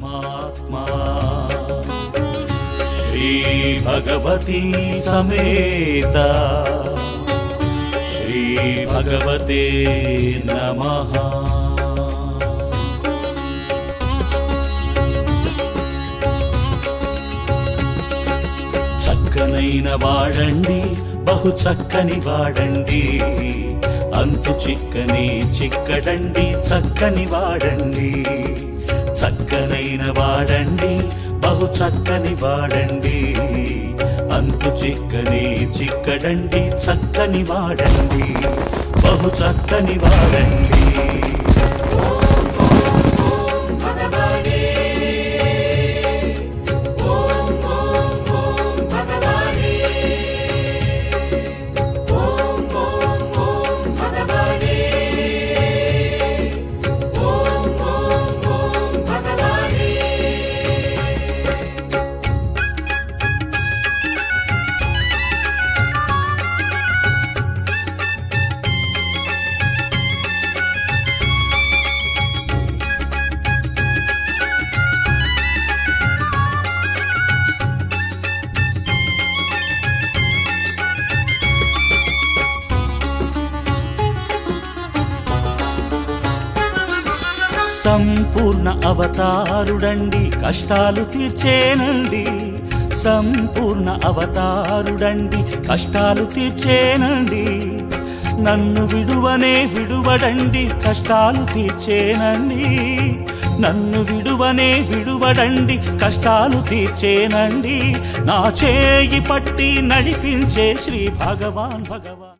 परमात्मा श्री भगवती समेत श्री भगवते नमः। చక్కనైన వాడండి బహు చక్కని వాడండి, అంతు చిక్కని చిక్కడండి చక్కని వాడండి। చక్కనైన వాడండి బహు చక్కని వాడండి, అంతు చిక్కని చిక్కడండి చక్కని వాడండి, బహు చక్కని వాడండి। సంపూర్ణ అవతారుడండి కష్టాలు తీర్చేనండి, సంపూర్ణ అవతారుడండి కష్టాలు తీర్చేనండి। నన్ను విడువనే విడువడండి కష్టాలు తీర్చేనండి, నన్ను విడువనే విడువడండి కష్టాలు తీర్చేనండి। నా చేయి పట్టి నడిపించే శ్రీ భగవాన్ భగవాన్।